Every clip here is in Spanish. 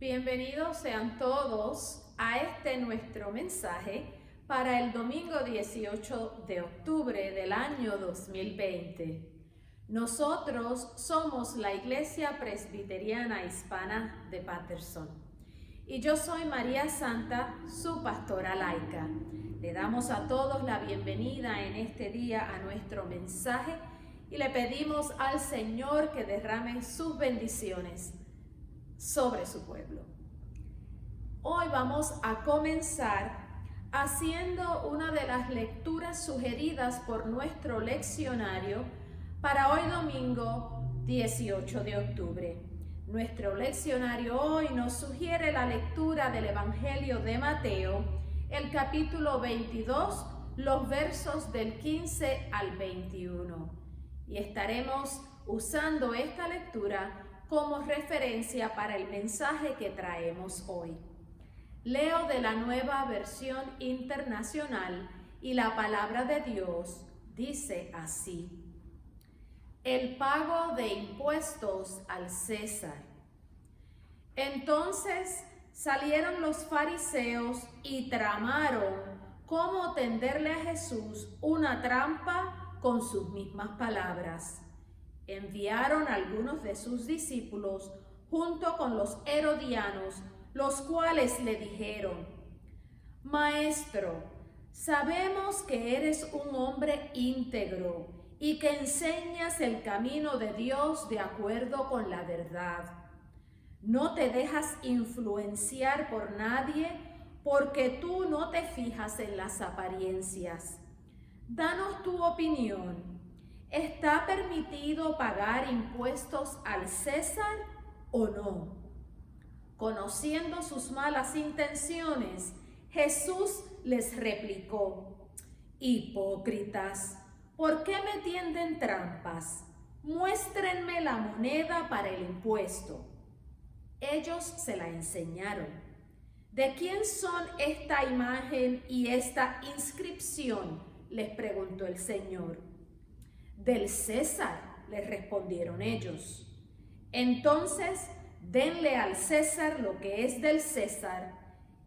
Bienvenidos sean todos a este nuestro mensaje para el domingo 18 de octubre del año 2020. Nosotros somos la Iglesia Presbiteriana Hispana de Paterson y yo soy María Santa, su pastora laica. Le damos a todos la bienvenida en este día a nuestro mensaje y le pedimos al Señor que derrame sus bendiciones sobre su pueblo. Hoy vamos a comenzar haciendo una de las lecturas sugeridas por nuestro leccionario para hoy domingo 18 de octubre. Nuestro leccionario hoy nos sugiere la lectura del Evangelio de Mateo, el capítulo 22, los versos del 15 al 21. Y estaremos usando esta lectura como referencia para el mensaje que traemos hoy. Leo de la Nueva Versión Internacional y la palabra de Dios dice así: el pago de impuestos al César. Entonces salieron los fariseos y tramaron cómo tenderle a Jesús una trampa con sus mismas palabras. Enviaron a algunos de sus discípulos junto con los herodianos, los cuales le dijeron: Maestro, sabemos que eres un hombre íntegro y que enseñas el camino de Dios de acuerdo con la verdad. No te dejas influenciar por nadie porque tú no te fijas en las apariencias. Danos tu opinión. ¿Está permitido pagar impuestos al César o no? Conociendo sus malas intenciones, Jesús les replicó: hipócritas, ¿por qué me tienden trampas? Muéstrenme la moneda para el impuesto. Ellos se la enseñaron. ¿De quién son esta imagen y esta inscripción?, les preguntó el Señor. Del César, les respondieron ellos. Entonces, denle al César lo que es del César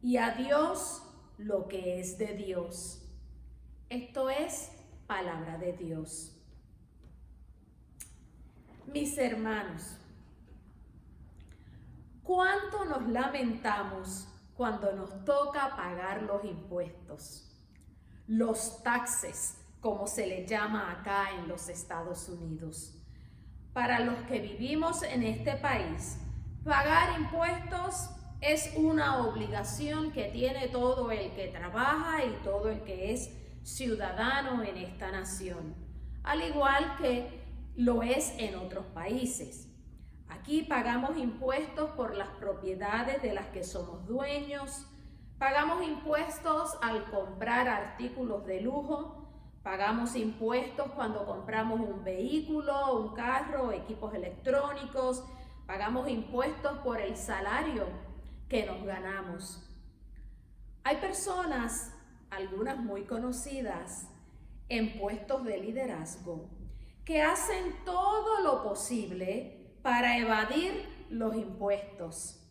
y a Dios lo que es de Dios. Esto es palabra de Dios. Mis hermanos, ¿cuánto nos lamentamos cuando nos toca pagar los impuestos? Los taxes, como se le llama acá en los Estados Unidos. Para los que vivimos en este país, pagar impuestos es una obligación que tiene todo el que trabaja y todo el que es ciudadano en esta nación, al igual que lo es en otros países. Aquí pagamos impuestos por las propiedades de las que somos dueños, pagamos impuestos al comprar artículos de lujo, pagamos impuestos cuando compramos un vehículo, un carro, equipos electrónicos, pagamos impuestos por el salario que nos ganamos. Hay personas, algunas muy conocidas, en puestos de liderazgo, que hacen todo lo posible para evadir los impuestos.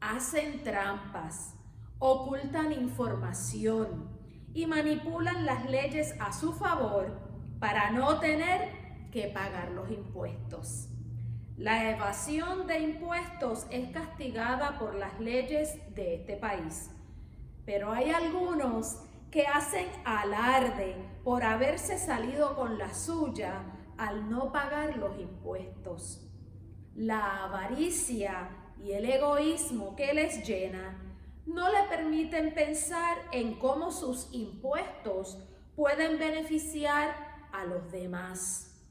Hacen trampas, ocultan información y manipulan las leyes a su favor para no tener que pagar los impuestos. La evasión de impuestos es castigada por las leyes de este país, pero hay algunos que hacen alarde por haberse salido con la suya al no pagar los impuestos. La avaricia y el egoísmo que les llena no le permiten pensar en cómo sus impuestos pueden beneficiar a los demás.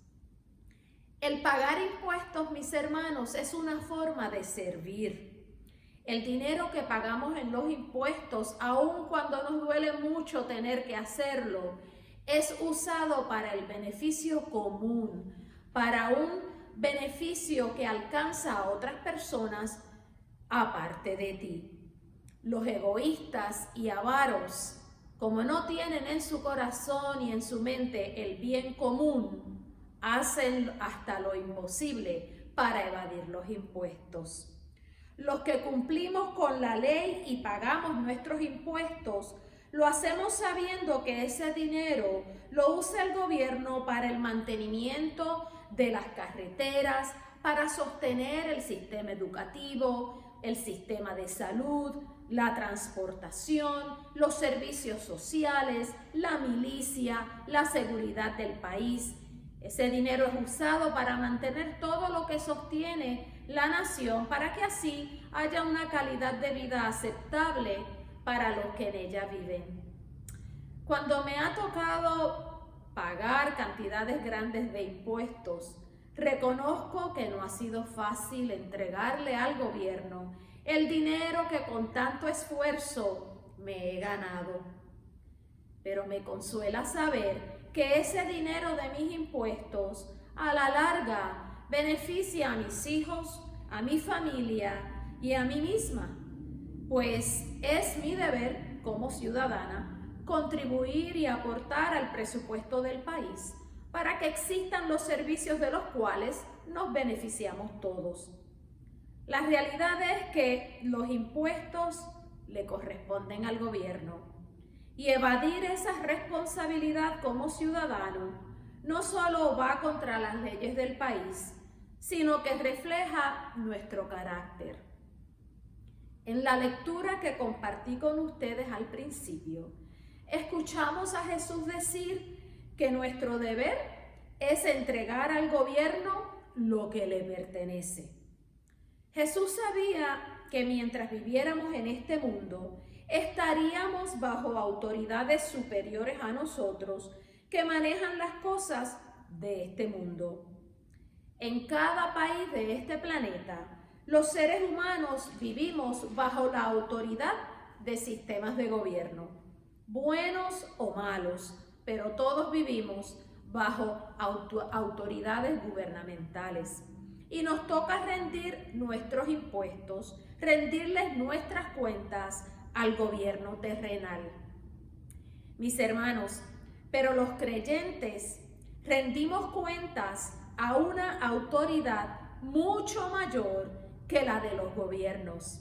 El pagar impuestos, mis hermanos, es una forma de servir. El dinero que pagamos en los impuestos, aun cuando nos duele mucho tener que hacerlo, es usado para el beneficio común, para un beneficio que alcanza a otras personas aparte de ti. Los egoístas y avaros, como no tienen en su corazón y en su mente el bien común, hacen hasta lo imposible para evadir los impuestos. Los que cumplimos con la ley y pagamos nuestros impuestos, lo hacemos sabiendo que ese dinero lo usa el gobierno para el mantenimiento de las carreteras, para sostener el sistema educativo, el sistema de salud, la transportación, los servicios sociales, la milicia, la seguridad del país. Ese dinero es usado para mantener todo lo que sostiene la nación para que así haya una calidad de vida aceptable para los que en ella viven. Cuando me ha tocado pagar cantidades grandes de impuestos, reconozco que no ha sido fácil entregarle al gobierno el dinero que con tanto esfuerzo me he ganado. Pero me consuela saber que ese dinero de mis impuestos a la larga beneficia a mis hijos, a mi familia y a mí misma, pues es mi deber como ciudadana contribuir y aportar al presupuesto del país para que existan los servicios de los cuales nos beneficiamos todos. La realidad es que los impuestos le corresponden al gobierno y evadir esa responsabilidad como ciudadano no solo va contra las leyes del país, sino que refleja nuestro carácter. En la lectura que compartí con ustedes al principio, escuchamos a Jesús decir que nuestro deber es entregar al gobierno lo que le pertenece. Jesús sabía que mientras viviéramos en este mundo, estaríamos bajo autoridades superiores a nosotros que manejan las cosas de este mundo. En cada país de este planeta, los seres humanos vivimos bajo la autoridad de sistemas de gobierno, buenos o malos, pero todos vivimos bajo autoridades gubernamentales. Y nos toca rendir nuestros impuestos, rendirles nuestras cuentas al gobierno terrenal. Mis hermanos, pero los creyentes rendimos cuentas a una autoridad mucho mayor que la de los gobiernos.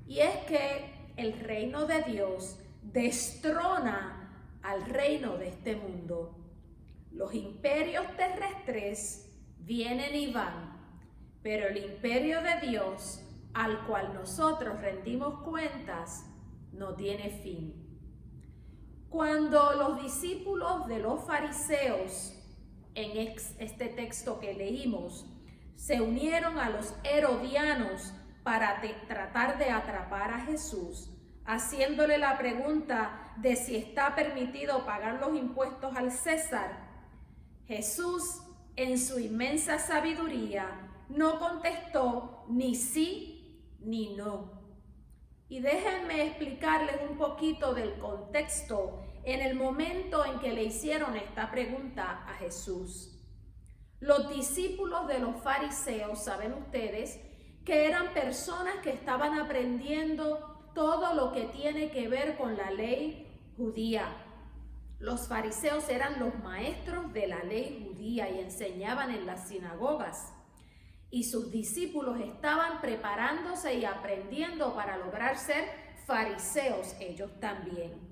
Y es que el reino de Dios destrona al reino de este mundo. Los imperios terrestres vienen y van, pero el imperio de Dios, al cual nosotros rendimos cuentas, no tiene fin. Cuando los discípulos de los fariseos, en este texto que leímos, se unieron a los herodianos para tratar de atrapar a Jesús, haciéndole la pregunta de si está permitido pagar los impuestos al César, Jesús, en su inmensa sabiduría, no contestó ni sí ni no. Y déjenme explicarles un poquito del contexto en el momento en que le hicieron esta pregunta a Jesús. Los discípulos de los fariseos, saben ustedes, que eran personas que estaban aprendiendo todo lo que tiene que ver con la ley judía. Los fariseos eran los maestros de la ley judía y enseñaban en las sinagogas. Y sus discípulos estaban preparándose y aprendiendo para lograr ser fariseos ellos también.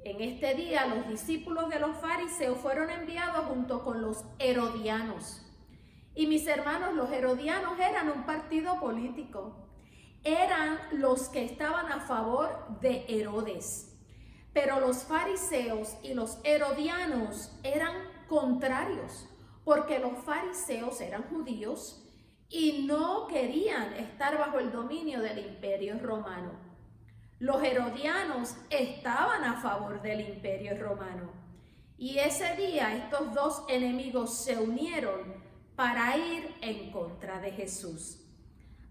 En este día los discípulos de los fariseos fueron enviados junto con los herodianos. Y mis hermanos, los herodianos eran un partido político. Eran los que estaban a favor de Herodes. Pero los fariseos y los herodianos eran contrarios, porque los fariseos eran judíos y no querían estar bajo el dominio del imperio romano. Los herodianos estaban a favor del imperio romano. Y ese día estos dos enemigos se unieron para ir en contra de Jesús.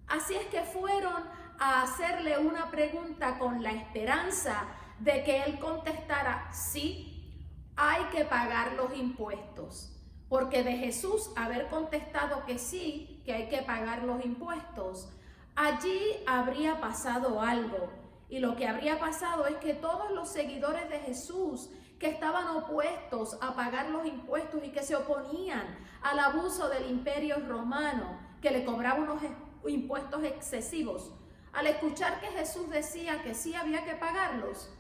Así es que fueron a hacerle una pregunta con la esperanza de que él contestara: sí, hay que pagar los impuestos. Porque de Jesús haber contestado que sí, que hay que pagar los impuestos, allí habría pasado algo. Y lo que habría pasado es que todos los seguidores de Jesús que estaban opuestos a pagar los impuestos y que se oponían al abuso del imperio romano, que le cobraba unos impuestos excesivos, al escuchar que Jesús decía que sí había que pagarlos,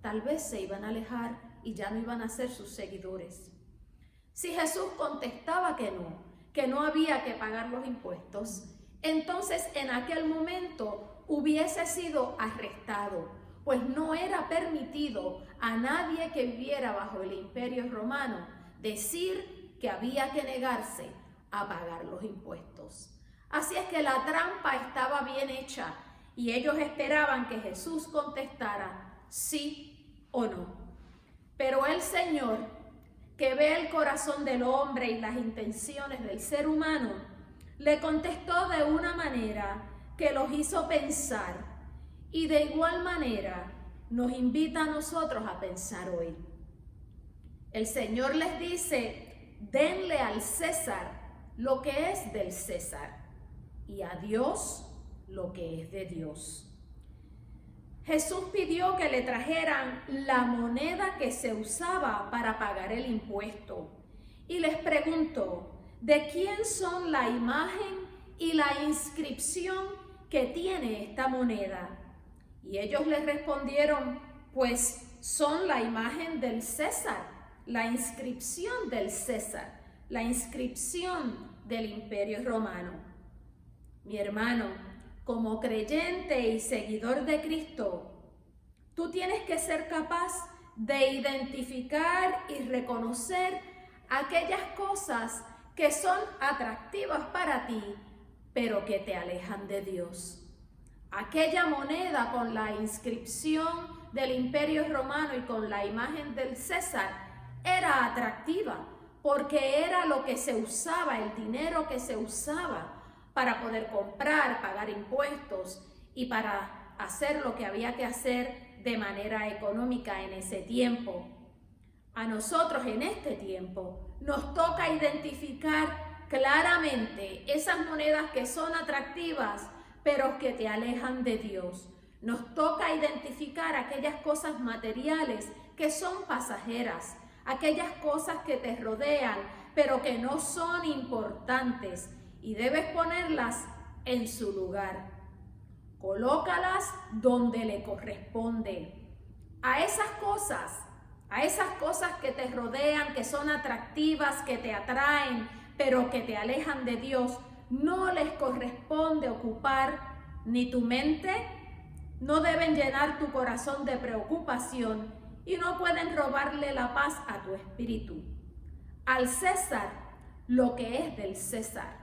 tal vez se iban a alejar y ya no iban a ser sus seguidores. Si Jesús contestaba que no había que pagar los impuestos, entonces en aquel momento hubiese sido arrestado, pues no era permitido a nadie que viviera bajo el Imperio Romano decir que había que negarse a pagar los impuestos. Así es que la trampa estaba bien hecha y ellos esperaban que Jesús contestara sí o no. Pero el Señor, que ve el corazón del hombre y las intenciones del ser humano, le contestó de una manera que los hizo pensar, y de igual manera nos invita a nosotros a pensar hoy. El Señor les dice: denle al César lo que es del César y a Dios lo que es de Dios. Jesús pidió que le trajeran la moneda que se usaba para pagar el impuesto y les preguntó: ¿de quién son la imagen y la inscripción que tiene esta moneda? Y ellos le respondieron: pues son la imagen del César, la inscripción del César, la inscripción del Imperio Romano. Mi hermano, como creyente y seguidor de Cristo, tú tienes que ser capaz de identificar y reconocer aquellas cosas que son atractivas para ti, pero que te alejan de Dios. Aquella moneda con la inscripción del Imperio Romano y con la imagen del César era atractiva porque era lo que se usaba, el dinero que se usaba para poder comprar, pagar impuestos y para hacer lo que había que hacer de manera económica en ese tiempo. A nosotros en este tiempo nos toca identificar claramente esas monedas que son atractivas, pero que te alejan de Dios. Nos toca identificar aquellas cosas materiales que son pasajeras, aquellas cosas que te rodean, pero que no son importantes, y debes ponerlas en su lugar. Colócalas donde le corresponde. A esas cosas que te rodean, que son atractivas, que te atraen, pero que te alejan de Dios, no les corresponde ocupar ni tu mente, no deben llenar tu corazón de preocupación y no pueden robarle la paz a tu espíritu. Al César lo que es del César.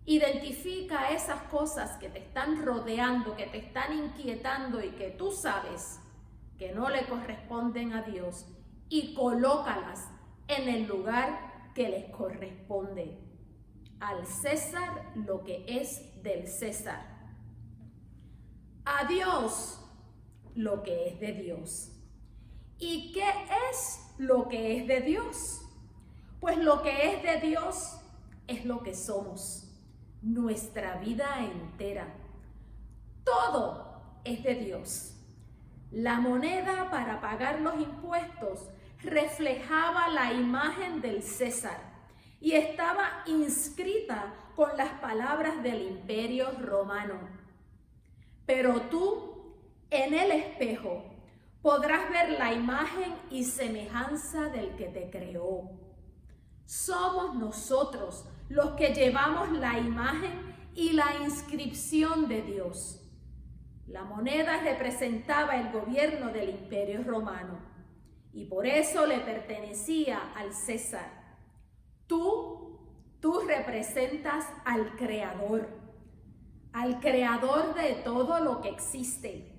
Identifica esas cosas que te están rodeando, que te están inquietando y que tú sabes que no le corresponden a Dios, y colócalas en el lugar que les corresponde. Al César lo que es del César. A Dios lo que es de Dios. ¿Y qué es lo que es de Dios? Pues lo que es de Dios es lo que somos, nuestra vida entera. Todo es de Dios. La moneda para pagar los impuestos reflejaba la imagen del César y estaba inscrita con las palabras del Imperio Romano. Pero tú, en el espejo, podrás ver la imagen y semejanza del que te creó. Somos nosotros los que llevamos la imagen y la inscripción de Dios. La moneda representaba el gobierno del Imperio Romano y por eso le pertenecía al César. Tú representas al Creador de todo lo que existe,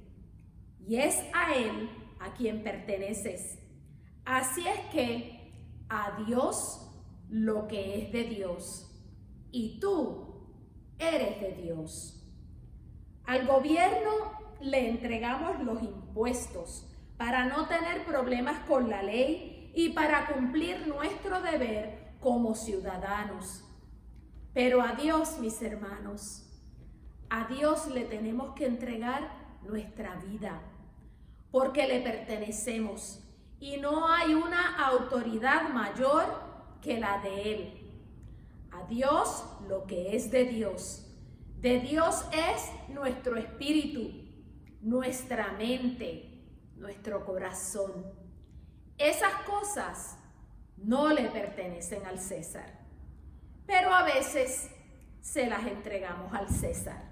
y es a Él a quien perteneces. Así es que a Dios lo que es de Dios, y tú eres de Dios. Al gobierno le entregamos los impuestos para no tener problemas con la ley y para cumplir nuestro deber como ciudadanos. Pero a Dios, mis hermanos, a Dios le tenemos que entregar nuestra vida, porque le pertenecemos y no hay una autoridad mayor que la de Él. A Dios lo que es de Dios. De Dios es nuestro espíritu, nuestra mente, nuestro corazón. Esas cosas no le pertenecen al César, pero a veces se las entregamos al César.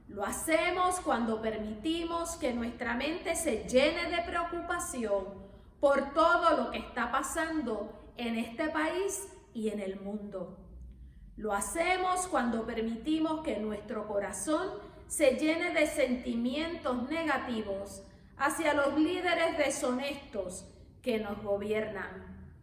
Lo hacemos cuando permitimos que nuestra mente se llene de preocupación por todo lo que está pasando en este país y en el mundo. Lo hacemos cuando permitimos que nuestro corazón se llene de sentimientos negativos hacia los líderes deshonestos que nos gobiernan.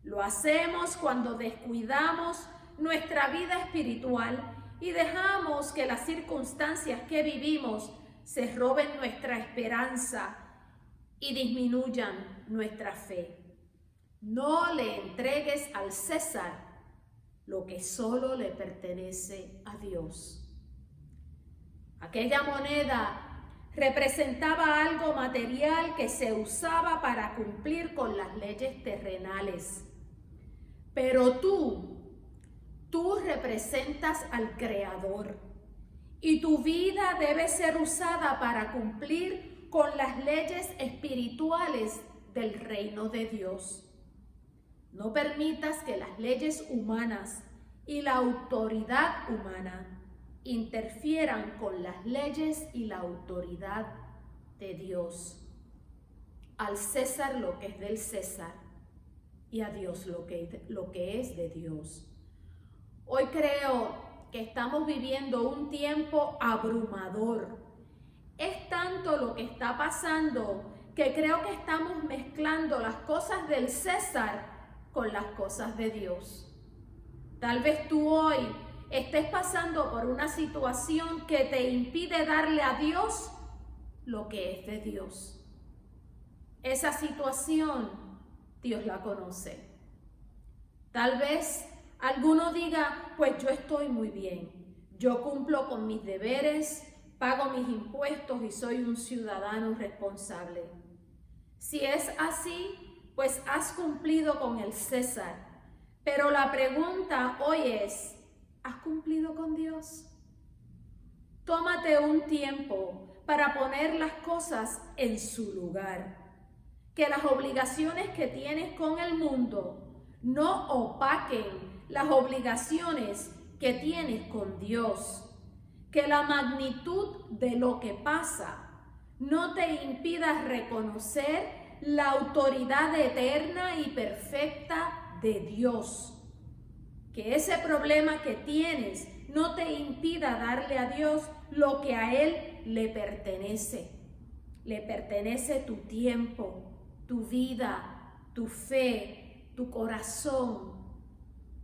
Lo hacemos cuando descuidamos nuestra vida espiritual y dejamos que las circunstancias que vivimos se roben nuestra esperanza y disminuyan nuestra fe. No le entregues al César lo que solo le pertenece a Dios. Aquella moneda representaba algo material que se usaba para cumplir con las leyes terrenales. Pero tú representas al Creador y tu vida debe ser usada para cumplir con las leyes espirituales del reino de Dios. No permitas que las leyes humanas y la autoridad humana interfieran con las leyes y la autoridad de Dios. Al César lo que es del César y a Dios lo que es de Dios. Hoy creo que estamos viviendo un tiempo abrumador. Es tanto lo que está pasando que creo que estamos mezclando las cosas del César con las cosas de Dios. Tal vez tú hoy estés pasando por una situación que te impide darle a Dios lo que es de Dios. Esa situación Dios la conoce. Tal vez alguno diga, pues yo estoy muy bien, yo cumplo con mis deberes, pago mis impuestos y soy un ciudadano responsable. Si es así, pues has cumplido con el César. Pero la pregunta hoy es, ¿has cumplido con Dios? Tómate un tiempo para poner las cosas en su lugar. Que las obligaciones que tienes con el mundo no opaquen las obligaciones que tienes con Dios. Que la magnitud de lo que pasa no te impida reconocer la autoridad eterna y perfecta de Dios. Que ese problema que tienes no te impida darle a Dios lo que a Él le pertenece. Le pertenece tu tiempo, tu vida, tu fe, tu corazón,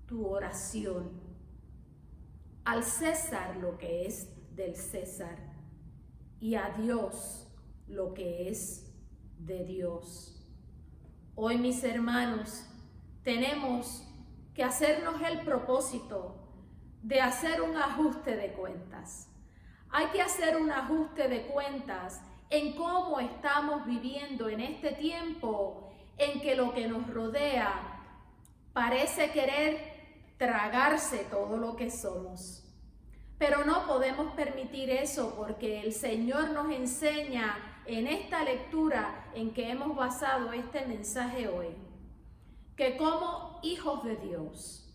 tu oración. Al César lo que es del César y a Dios lo que es de Dios. Hoy, mis hermanos, tenemos que hacernos el propósito de hacer un ajuste de cuentas. Hay que hacer un ajuste de cuentas en cómo estamos viviendo en este tiempo en que lo que nos rodea parece querer tragarse todo lo que somos. Pero no podemos permitir eso porque el Señor nos enseña en esta lectura en que hemos basado este mensaje hoy, que como hijos de Dios,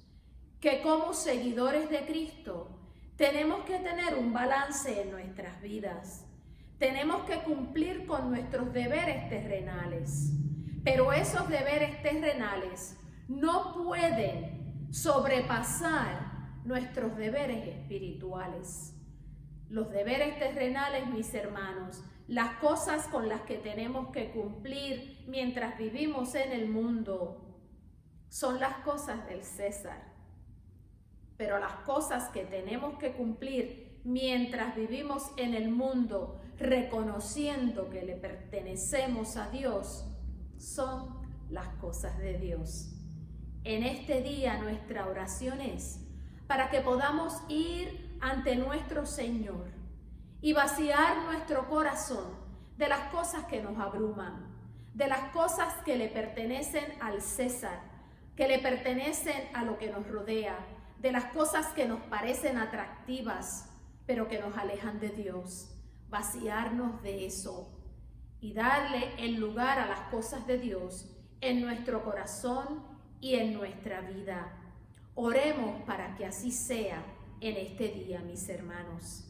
que como seguidores de Cristo, tenemos que tener un balance en nuestras vidas. Tenemos que cumplir con nuestros deberes terrenales, pero esos deberes terrenales no pueden sobrepasar nuestros deberes espirituales. Los deberes terrenales, mis hermanos, las cosas con las que tenemos que cumplir mientras vivimos en el mundo, son las cosas del César. Pero las cosas que tenemos que cumplir mientras vivimos en el mundo, reconociendo que le pertenecemos a Dios, son las cosas de Dios. En este día nuestra oración es para que podamos ir ante nuestro Señor y vaciar nuestro corazón de las cosas que nos abruman, de las cosas que le pertenecen al César, que le pertenecen a lo que nos rodea, de las cosas que nos parecen atractivas, pero que nos alejan de Dios. Vaciarnos de eso y darle el lugar a las cosas de Dios en nuestro corazón y en nuestra vida. Oremos para que así sea en este día, mis hermanos.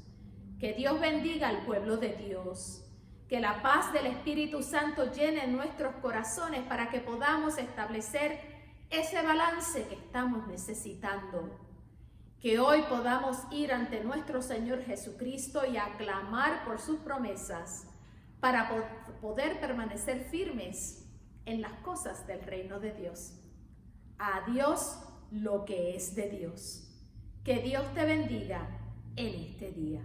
Que Dios bendiga al pueblo de Dios. Que la paz del Espíritu Santo llene nuestros corazones para que podamos establecer ese balance que estamos necesitando. Que hoy podamos ir ante nuestro Señor Jesucristo y aclamar por sus promesas para poder permanecer firmes en las cosas del reino de Dios. A Dios lo que es de Dios. Que Dios te bendiga en este día.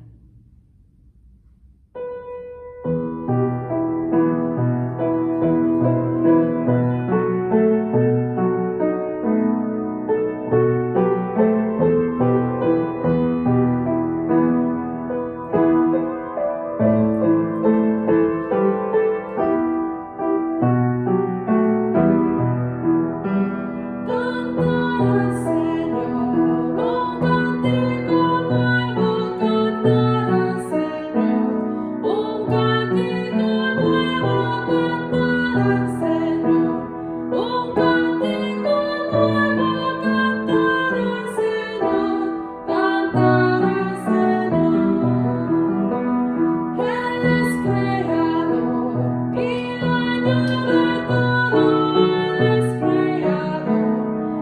Creador,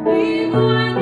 y